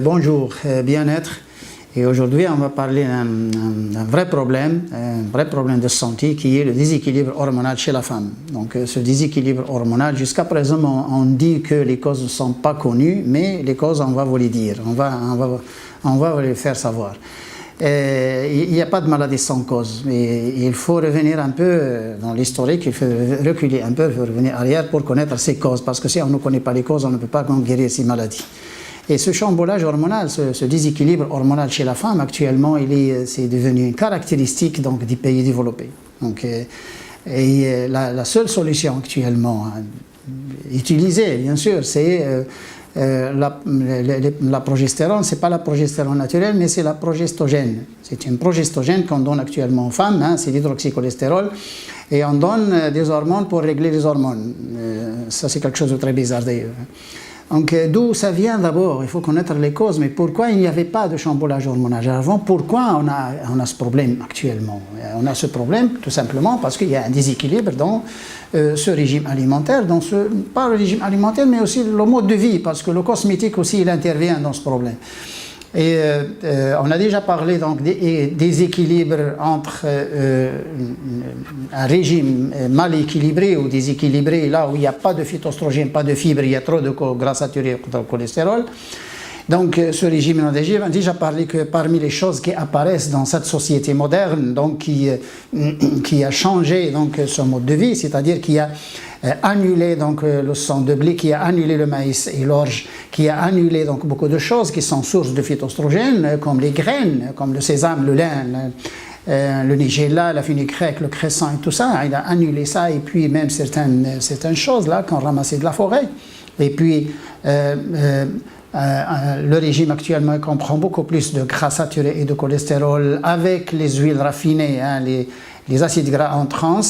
Bonjour, bien-être. Et aujourd'hui, on va parler d'un vrai problème de santé qui est le déséquilibre hormonal chez la femme. Donc, ce déséquilibre hormonal, jusqu'à présent, on dit que les causes ne sont pas connues, mais les causes, on va vous les dire, on va vous les faire savoir. Il n'y a pas de maladie sans cause, mais il faut revenir un peu dans l'historique, il faut reculer un peu, il faut revenir arrière pour connaître ces causes, parce que si on ne connaît pas les causes, on ne peut pas guérir ces maladies. Et ce chamboulage hormonal, ce déséquilibre hormonal chez la femme, actuellement, c'est devenu une caractéristique donc, des pays développés. Donc, la seule solution actuellement utilisée, bien sûr, c'est la progestérone. Ce n'est pas la progestérone naturelle, mais c'est la progestogène. C'est une progestogène qu'on donne actuellement aux femmes, hein, c'est l'hydroxycholestérol. Et on donne des hormones pour régler les hormones. Ça, c'est quelque chose de très bizarre d'ailleurs. Donc, d'où ça vient d'abord? Il faut connaître les causes, mais pourquoi il n'y avait pas de chamboulage hormonal avant? Pourquoi on a ce problème actuellement? On a ce problème tout simplement parce qu'il y a un déséquilibre dans ce régime alimentaire, pas le régime alimentaire, mais aussi le mode de vie, parce que le cosmétique aussi, il intervient dans ce problème. Et on a déjà parlé donc des déséquilibres entre un régime mal équilibré ou déséquilibré, là où il n'y a pas de phytoestrogène, pas de fibres, il y a trop de gras saturés, de cholestérol. Donc ce régime, on a déjà parlé que parmi les choses qui apparaissent dans cette société moderne, donc qui a changé donc, son mode de vie, c'est-à-dire qui a annulé donc, le sang de blé, qui a annulé le maïs et l'orge, qui a annulé donc, beaucoup de choses qui sont sources de phytoestrogènes, comme les graines, comme le sésame, le lin, le nigella, la fenugrec, le cresson et tout ça. Il a annulé ça et puis même certaines choses là qu'on ramassait de la forêt. Et puis le régime actuellement comprend beaucoup plus de gras saturés et de cholestérol avec les huiles raffinées, hein, les acides gras en trans.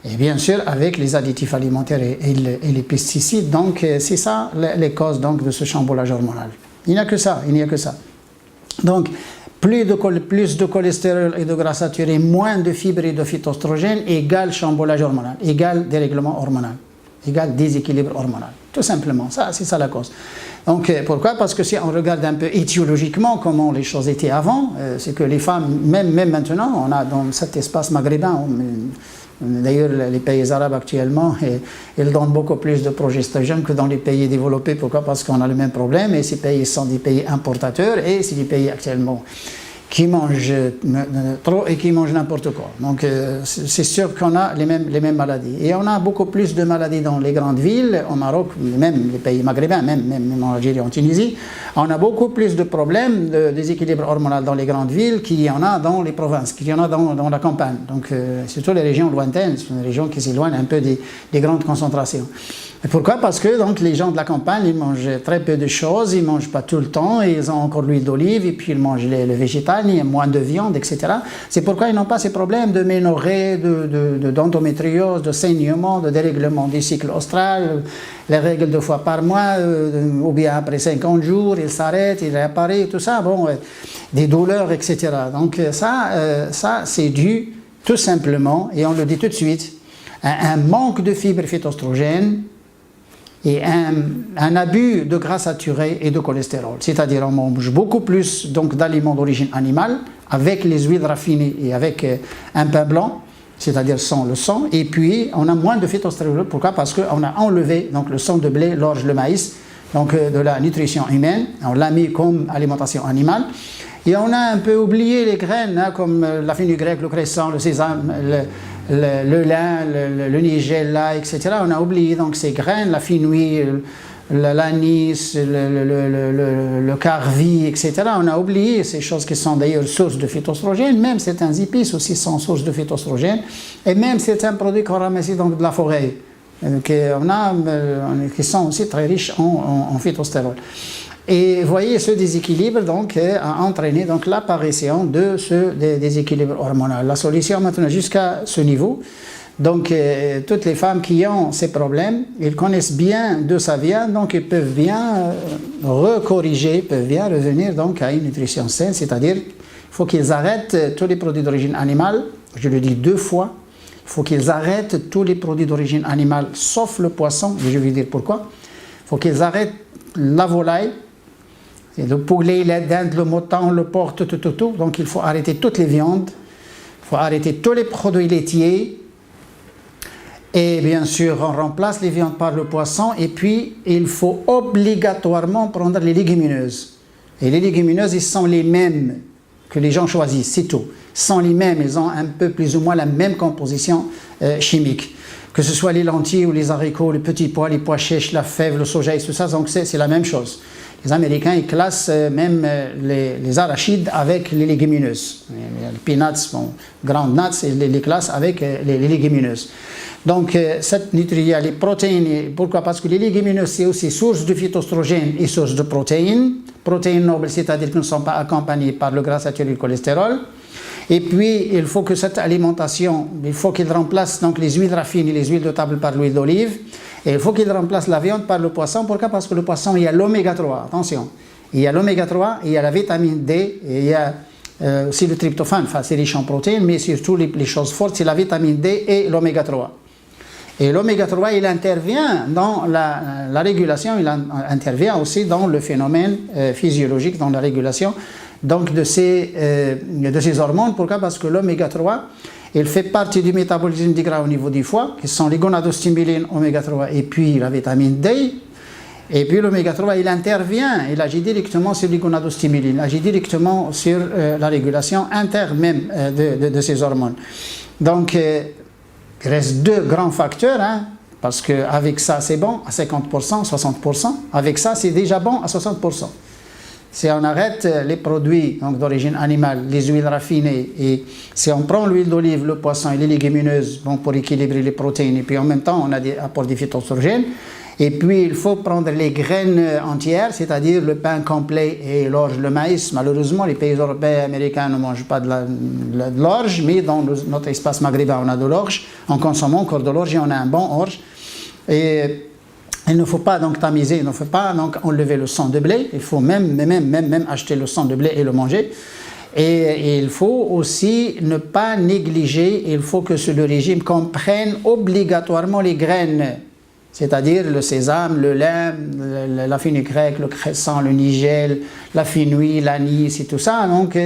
Et bien sûr, avec les additifs alimentaires et les pesticides. Donc, c'est ça les causes donc, de ce chamboulage hormonal. Il n'y a que ça, il n'y a que ça. Donc, plus de cholestérol et de gras saturés, moins de fibres et de phytoestrogènes, égale chamboulage hormonal, égale dérèglement hormonal, égale déséquilibre hormonal. Tout simplement, c'est ça la cause. Donc, pourquoi? Parce que si on regarde un peu étiologiquement comment les choses étaient avant, c'est que les femmes, même maintenant, on a dans cet espace maghrébin, d'ailleurs, les pays arabes actuellement, ils donnent beaucoup plus de progestogène que dans les pays développés. Pourquoi? Parce qu'on a le même problème et ces pays sont des pays importateurs et c'est des pays actuellement qui mangent trop et qui mangent n'importe quoi. Donc, c'est sûr qu'on a les mêmes maladies. Et on a beaucoup plus de maladies dans les grandes villes, au Maroc, même les pays maghrébins, même en Algérie, en Tunisie. On a beaucoup plus de problèmes de déséquilibre hormonal dans les grandes villes qu'il y en a dans les provinces, qu'il y en a dans la campagne. Donc, surtout les régions lointaines, ce sont des régions qui s'éloignent un peu des grandes concentrations. Et pourquoi? Parce que donc, les gens de la campagne, ils mangent très peu de choses, ils ne mangent pas tout le temps, ils ont encore l'huile d'olive, et puis ils mangent le végétal, il y a moins de viande, etc. C'est pourquoi ils n'ont pas ces problèmes de ménorrhée, d'endométriose, de saignement, de dérèglement du cycle austral, les règles 2 fois par mois, ou bien après 50 jours, ils s'arrêtent, ils réapparaissent, tout ça, bon, des douleurs, etc. Donc ça c'est dû tout simplement, et on le dit tout de suite, à un manque de fibres phytoestrogènes, et un abus de gras saturés et de cholestérol. C'est-à-dire on mange beaucoup plus d'aliments d'origine animale, avec les huiles raffinées et avec un pain blanc, c'est-à-dire sans le sang, et puis on a moins de phytostérol. Pourquoi? Parce qu'on a enlevé donc, le sang de blé, l'orge, le maïs, donc de la nutrition humaine, on l'a mis comme alimentation animale, et on a un peu oublié les graines, hein, comme la fenugrec, le cresson, le sésame, le lin, le nigella, etc. On a oublié donc ces graines, la fenouil, l'anis, le carvi, etc. On a oublié ces choses qui sont d'ailleurs sources de phytoestrogènes, même certains épices aussi sont sources de phytoestrogènes, et même certains produits qu'on ramasse donc de la forêt, qui sont aussi très riches en phytostérol. Et vous voyez, ce déséquilibre donc, a entraîné l'apparition de ce déséquilibre hormonal. La solution maintenant jusqu'à ce niveau, donc toutes les femmes qui ont ces problèmes, ils connaissent bien d'où ça vient, donc ils peuvent bien recorriger, peuvent bien revenir donc, à une nutrition saine, c'est-à-dire il faut qu'ils arrêtent tous les produits d'origine animale, je le dis 2 fois, il faut qu'ils arrêtent tous les produits d'origine animale sauf le poisson, et je vais dire pourquoi. Il faut qu'ils arrêtent la volaille, C'est le poulet, la dinde, le mouton, le porc, tout. Donc il faut arrêter toutes les viandes, il faut arrêter tous les produits laitiers. Et bien sûr, on remplace les viandes par le poisson. Et puis, il faut obligatoirement prendre les légumineuses. Et les légumineuses, ils sont les mêmes que les gens choisissent, c'est tout. Ils sont les mêmes, ils ont un peu plus ou moins la même composition chimique. Que ce soit les lentilles ou les haricots, les petits pois, les pois chiches, la fève, le soja et tout ça, donc c'est la même chose. Les Américains, ils classent même les arachides avec les légumineuses. Les peanuts, bon, groundnuts, ils les classent avec les légumineuses. Donc, cette nutria, les protéines, pourquoi? Parce que les légumineuses, c'est aussi source de phytoestrogènes et source de protéines. Protéines nobles, c'est-à-dire qu'elles ne sont pas accompagnées par le gras saturé et le cholestérol. Et puis, il faut que cette alimentation, il faut qu'il remplace donc les huiles raffinées, les huiles de table par l'huile d'olive. Et il faut qu'il remplace la viande par le poisson. Pourquoi? Parce que le poisson, il y a l'oméga 3, attention. Il y a l'oméga 3, il y a la vitamine D, et il y a aussi le tryptophane, enfin c'est riche en protéines, mais surtout les choses fortes, c'est la vitamine D et l'oméga 3. Et l'oméga 3, il intervient dans la régulation, il intervient aussi dans le phénomène physiologique, dans la régulation donc de ces hormones. Pourquoi? Parce que l'oméga 3, il fait partie du métabolisme du gras au niveau du foie, qui sont les gonadostimulines oméga 3 et puis la vitamine D. Et puis l'oméga 3, il intervient, il agit directement sur les gonadostimulines, il agit directement sur la régulation interne même de ces hormones. Donc, il reste deux grands facteurs, hein, parce qu'avec ça, c'est bon à 50%, 60%. Avec ça, c'est déjà bon à 60%. Si on arrête les produits d'origine animale, les huiles raffinées, et si on prend l'huile d'olive, le poisson et les légumineuses bon, pour équilibrer les protéines, et puis en même temps, on a des apports de phytoestrogènes, et puis il faut prendre les graines entières, c'est-à-dire le pain complet et l'orge, le maïs. Malheureusement, les pays européens et américains ne mangent pas de l'orge, mais dans notre espace maghrébin, on a de l'orge. En consommant encore de l'orge et on a un bon orge. Et il ne faut pas donc tamiser, il ne faut pas donc enlever le sang de blé. Il faut même acheter le sang de blé et le manger. Et il faut aussi ne pas négliger, il faut que le régime comprenne obligatoirement les graines. C'est-à-dire le sésame, le lin, la fenugrec, le cresson, le nigel, la fenouil, l'anis et tout ça. Donc,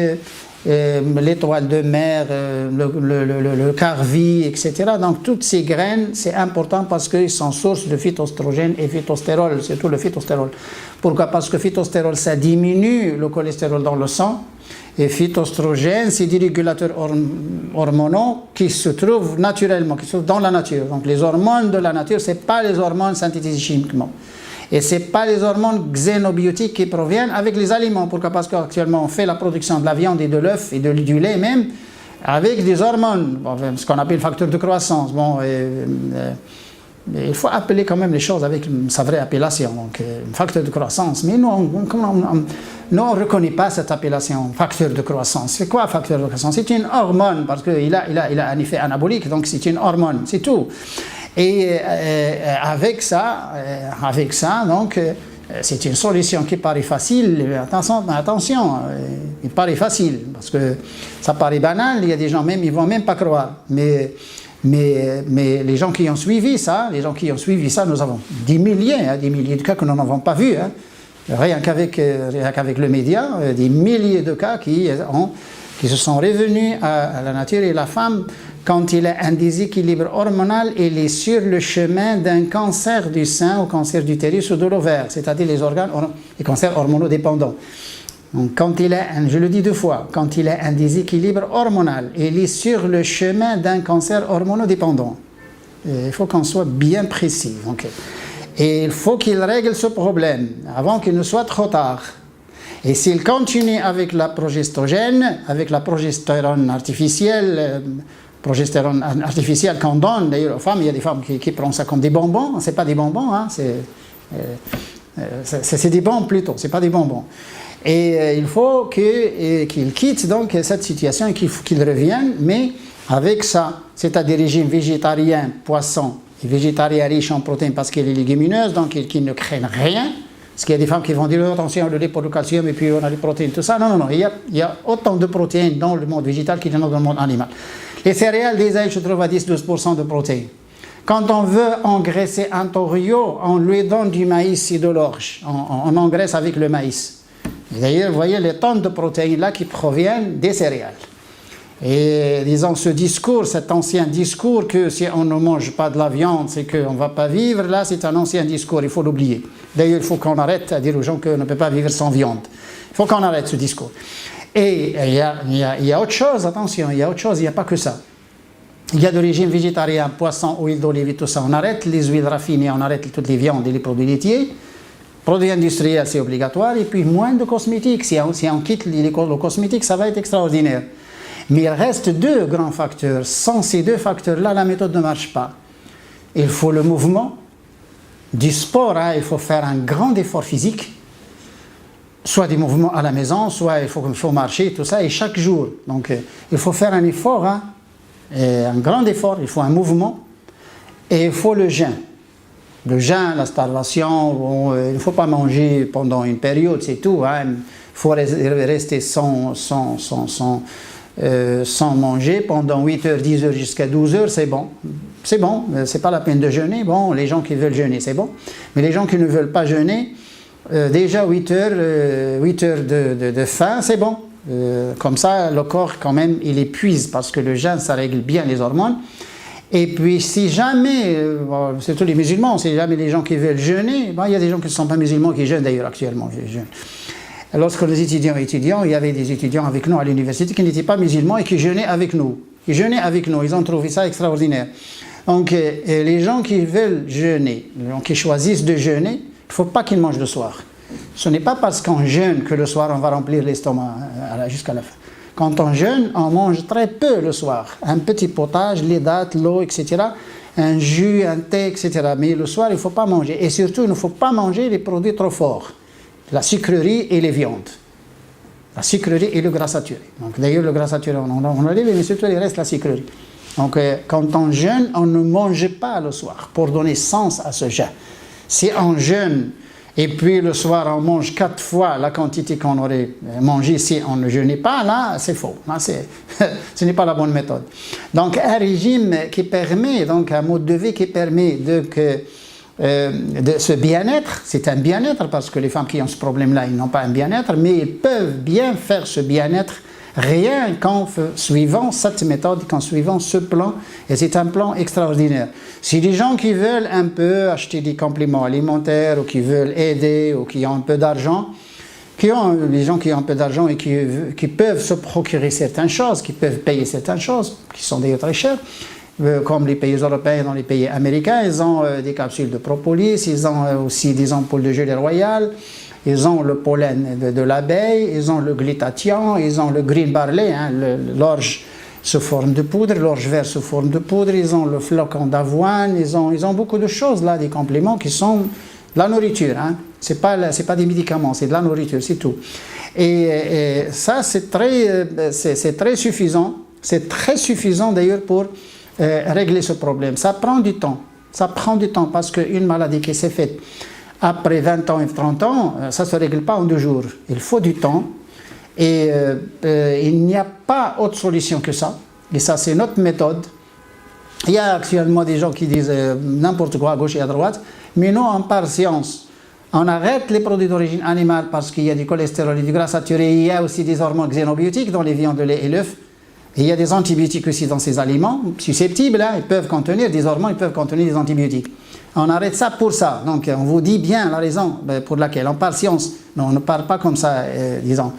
l'étoile de mer, le carvi, etc. Donc, toutes ces graines, c'est important parce qu'ils sont source de phytoestrogène et phytostérol, surtout le phytostérol. Pourquoi? Parce que phytostérol, ça diminue le cholestérol dans le sang. Et phytoestrogène, c'est des régulateurs hormonaux qui se trouvent naturellement, qui se trouvent dans la nature. Donc les hormones de la nature, ce n'est pas les hormones synthétisées chimiquement. Et ce n'est pas les hormones xénobiotiques qui proviennent avec les aliments. Pourquoi? Parce qu'actuellement, on fait la production de la viande et de l'œuf et du lait même avec des hormones, ce qu'on appelle facteur de croissance. Bon, il faut appeler quand même les choses avec sa vraie appellation, donc facteur de croissance. Mais nous, on ne reconnaît pas cette appellation, facteur de croissance. C'est quoi facteur de croissance? C'est une hormone, parce qu'il a un effet anabolique, donc c'est une hormone, c'est tout. Et avec ça, donc, c'est une solution qui paraît facile. Attention, il paraît facile, parce que ça paraît banal, il y a des gens même, ils ne vont même pas croire. Mais les gens qui ont suivi ça, nous avons des milliers de cas que nous n'avons pas vus. Hein. Rien qu'avec le média, des milliers de cas qui se sont revenus à la nature. Et la femme, quand il a un déséquilibre hormonal, elle est sur le chemin d'un cancer du sein ou cancer du l'utérus ou de l'ovaire, c'est-à-dire les cancers hormonodépendants. Donc, quand il a, je le dis deux fois, quand il a un déséquilibre hormonal, il est sur le chemin d'un cancer hormonodépendant. Il faut qu'on soit bien précis. Okay. Et il faut qu'il règle ce problème avant qu'il ne soit trop tard. Et s'il continue avec la progestogène, avec la progestérone artificielle qu'on donne d'ailleurs aux femmes, il y a des femmes qui prennent ça comme des bonbons, c'est pas des bonbons, hein, c'est des bombes plutôt, c'est pas des bonbons. Et il faut qu'il quitte donc cette situation et qu'il revienne, mais avec ça, c'est à des régimes végétariens, poissons, et végétariens riches en protéines parce qu'il est légumineuse, donc qui ne craignent rien. Parce qu'il y a des femmes qui vont dire attention, le lait pour le calcium et puis on a les protéines, tout ça. Non, il y a autant de protéines dans le monde végétal qu'il y en a dans le monde animal. Les céréales des ails se trouvent à 10-12% de protéines. Quand on veut engraisser un taureau, on lui donne du maïs et de l'orge. On engraisse avec le maïs. D'ailleurs, vous voyez les tonnes de protéines là qui proviennent des céréales. Et disons ce discours, cet ancien discours que si on ne mange pas de la viande, c'est qu'on ne va pas vivre, là c'est un ancien discours, il faut l'oublier. D'ailleurs, il faut qu'on arrête à dire aux gens qu'on ne peut pas vivre sans viande. Il faut qu'on arrête ce discours. Et il y a autre chose, attention, il y a autre chose, il n'y a pas que ça. Il y a de régime végétarien, poisson, huile d'olive et tout ça. On arrête les huiles raffinées, on arrête toutes les viandes et les produits laitiers. Produits industriels, c'est obligatoire. Et puis moins de cosmétiques. Si on quitte le cosmétique, ça va être extraordinaire. Mais il reste deux grands facteurs. Sans ces deux facteurs-là, la méthode ne marche pas. Il faut le mouvement, du sport, hein, il faut faire un grand effort physique, soit des mouvements à la maison, soit il faut marcher, tout ça, et chaque jour. Donc il faut faire un effort, hein, un grand effort, il faut un mouvement, et il faut le jeûne. Le jeûne, la starvation, bon, il ne faut pas manger pendant une période, c'est tout. Hein. Il faut rester sans manger pendant 8 heures, 10 heures jusqu'à 12 heures, c'est bon. C'est bon, c'est pas la peine de jeûner. Bon, les gens qui veulent jeûner, c'est bon. Mais les gens qui ne veulent pas jeûner, déjà 8 heures de faim, c'est bon. Comme ça, le corps, quand même, il épuise parce que le jeûne, ça règle bien les hormones. Et puis, si jamais, surtout les musulmans, si jamais les gens qui veulent jeûner, il y a des gens qui ne sont pas musulmans qui jeûnent d'ailleurs actuellement. Lorsque les étudiants, il y avait des étudiants avec nous à l'université qui n'étaient pas musulmans et qui jeûnaient avec nous. Ils jeûnaient avec nous, ils ont trouvé ça extraordinaire. Donc, les gens qui veulent jeûner, les gens qui choisissent de jeûner, il ne faut pas qu'ils mangent le soir. Ce n'est pas parce qu'on jeûne que le soir on va remplir l'estomac jusqu'à la fin. Quand on jeûne, on mange très peu le soir. Un petit potage, les dattes, l'eau, etc. Un jus, un thé, etc. Mais le soir, il ne faut pas manger. Et surtout, il ne faut pas manger les produits trop forts. La sucrerie et les viandes. La sucrerie et le gras saturé. Donc d'ailleurs, le gras saturé, on l'a dit, mais surtout, il reste la sucrerie. Donc quand on jeûne, on ne mange pas le soir pour donner sens à ce jeûne. Si on jeûne et puis le soir on mange 4 fois la quantité qu'on aurait mangé si on ne jeûnait pas, là c'est faux. Là, ce n'est pas la bonne méthode. Donc un régime qui permet, donc un mode de vie qui permet de ce bien-être, c'est un bien-être parce que les femmes qui ont ce problème-là, ils n'ont pas un bien-être, mais ils peuvent bien faire ce bien-être rien qu'en suivant cette méthode, qu'en suivant ce plan, et c'est un plan extraordinaire. Si les gens qui veulent un peu acheter des compléments alimentaires, ou qui veulent aider, ou qui ont un peu d'argent, les gens qui ont un peu d'argent et qui peuvent se procurer certaines choses, qui peuvent payer certaines choses, qui sont d'ailleurs très chères, comme les pays européens, dans les pays américains, ils ont des capsules de propolis, ils ont aussi des ampoules de gelée royale, ils ont le pollen de l'abeille, ils ont le glutathion, ils ont le green barley, hein, l'orge sous forme de poudre, l'orge vert sous forme de poudre, ils ont le flocon d'avoine, ils ont beaucoup de choses là, des compléments qui sont de la nourriture. Hein. C'est pas des médicaments, c'est de la nourriture, c'est tout. Et ça, c'est très suffisant. C'est très suffisant d'ailleurs pour régler ce problème. Ça prend du temps. Ça prend du temps parce qu'une maladie qui s'est faite après 20 ans et 30 ans, ça ne se règle pas en 2 jours. Il faut du temps et il n'y a pas autre solution que ça. Et ça, c'est notre méthode. Il y a actuellement des gens qui disent n'importe quoi à gauche et à droite, mais nous, on part science. On arrête les produits d'origine animale parce qu'il y a du cholestérol et du gras saturé. Il y a aussi des hormones xénobiotiques dans les viandes, le lait et l'œuf. Et il y a des antibiotiques aussi dans ces aliments susceptibles. Hein, ils peuvent contenir des hormones, ils peuvent contenir des antibiotiques. On arrête ça pour ça. Donc on vous dit bien la raison pour laquelle on parle science, mais on ne parle pas comme ça, disons.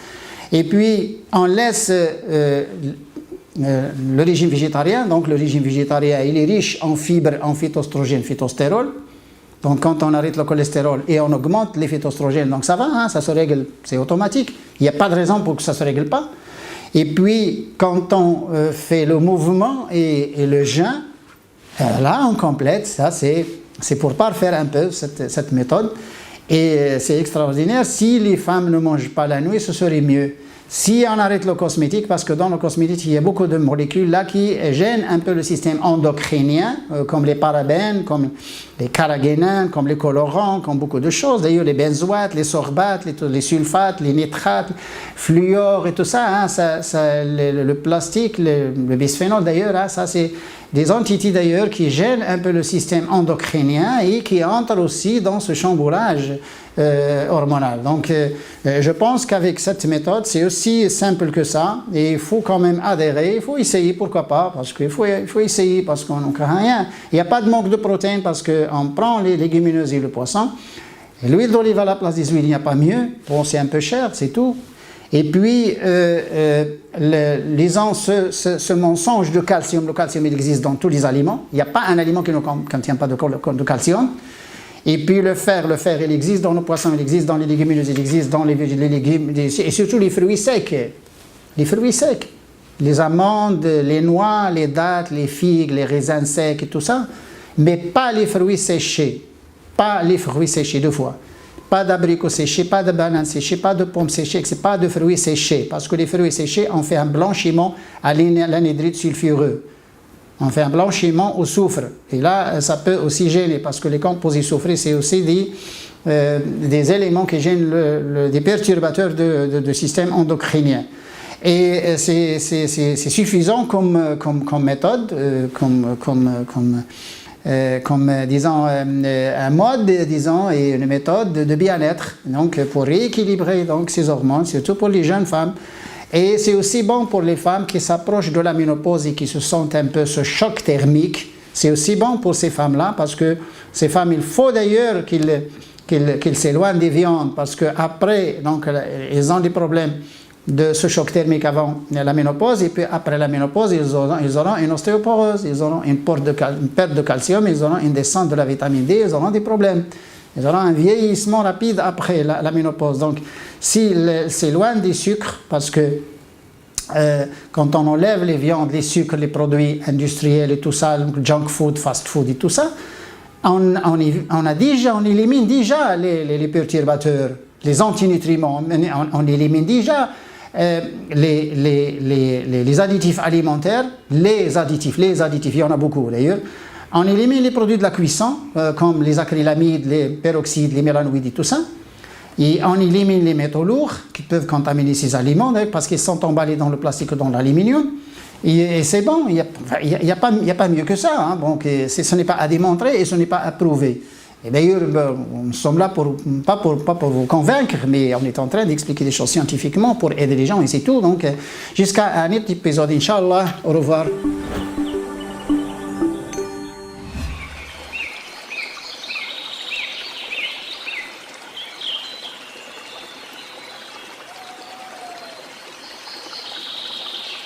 Et puis on laisse le régime végétarien. Donc le régime végétarien, il est riche en fibres, en phytoestrogènes, phytostérol. Donc quand on arrête le cholestérol et on augmente les phytoestrogènes, donc ça va, hein, ça se règle, c'est automatique. Il n'y a pas de raison pour que ça ne se règle pas. Et puis quand on fait le mouvement et le jeûne, là on complète, ça c'est pour parfaire un peu cette méthode. Et c'est extraordinaire. Si les femmes ne mangent pas la nuit, ce serait mieux. Si on arrête le cosmétique, parce que dans le cosmétique, il y a beaucoup de molécules là qui gênent un peu le système endocrinien, comme les parabènes, comme les carragénins, comme les colorants, comme beaucoup de choses. D'ailleurs, les benzoates, les sorbates, les sulfates, les nitrates, fluor et tout ça, hein, le plastique, le bisphénol d'ailleurs, hein, ça c'est des entités d'ailleurs qui gênent un peu le système endocrinien et qui entrent aussi dans ce chamboulage hormonal. Donc je pense qu'avec cette méthode, c'est aussi simple que ça, et il faut quand même adhérer, il faut essayer, pourquoi pas, parce qu'il faut essayer, parce qu'on ne craint rien. Il n'y a pas de manque de protéines parce qu'on prend les légumineuses et le poisson, et l'huile d'olive à la place des huiles, il n'y a pas mieux. Bon, c'est un peu cher, c'est tout. Et puis, ce mensonge de calcium, le calcium il existe dans tous les aliments, il n'y a pas un aliment qui ne contient pas de calcium. Et puis le fer il existe dans le poisson, il existe dans les légumineuses, il existe dans les légumes, et surtout les fruits secs. Les fruits secs, les amandes, les noix, les dattes, les figues, les raisins secs et tout ça, mais pas les fruits séchés, pas les fruits séchés deux fois. Pas d'abricots séchés, pas de bananes séchées, pas de pommes séchées, pas de fruits séchés. Parce que les fruits séchés, on fait un blanchiment à l'anhydride sulfureux. On fait un blanchiment au soufre. Et là, ça peut aussi gêner, parce que les composés soufrés, c'est aussi des éléments qui gênent, des perturbateurs de système endocrinien. Et c'est suffisant comme méthode, disons, un mode, disons, et une méthode de bien-être, donc pour rééquilibrer donc ces hormones, surtout pour les jeunes femmes. Et c'est aussi bon pour les femmes qui s'approchent de la ménopause et qui se sentent un peu ce choc thermique. C'est aussi bon pour ces femmes-là, parce que ces femmes, il faut d'ailleurs qu'ils s'éloignent des viandes, parce qu'après, donc, ils ont des problèmes de ce choc thermique avant la ménopause, et puis après la ménopause, ils auront une ostéoporose, ils auront une perte de calcium, ils auront une descente de la vitamine D, ils auront des problèmes. Ils auront un vieillissement rapide après la ménopause. Donc, s'ils s'éloignent des sucres, parce que quand on enlève les viandes, les sucres, les produits industriels et tout ça, junk food, fast food et tout ça, on élimine déjà les perturbateurs, les antinutriments, on élimine déjà les additifs alimentaires, les additifs, il y en a beaucoup d'ailleurs. On élimine les produits de la cuisson, comme les acrylamides, les peroxydes, les mélanoïdes et tout ça. Et on élimine les métaux lourds qui peuvent contaminer ces aliments, parce qu'ils sont emballés dans le plastique ou dans l'aluminium. Et c'est bon, il n'y a pas mieux que ça. Hein. Donc, ce n'est pas à démontrer et ce n'est pas à prouver. Et d'ailleurs, nous sommes là pas pour vous convaincre, mais on est en train d'expliquer des choses scientifiquement pour aider les gens et c'est tout. Donc, jusqu'à un autre épisode, Inch'Allah. Au revoir.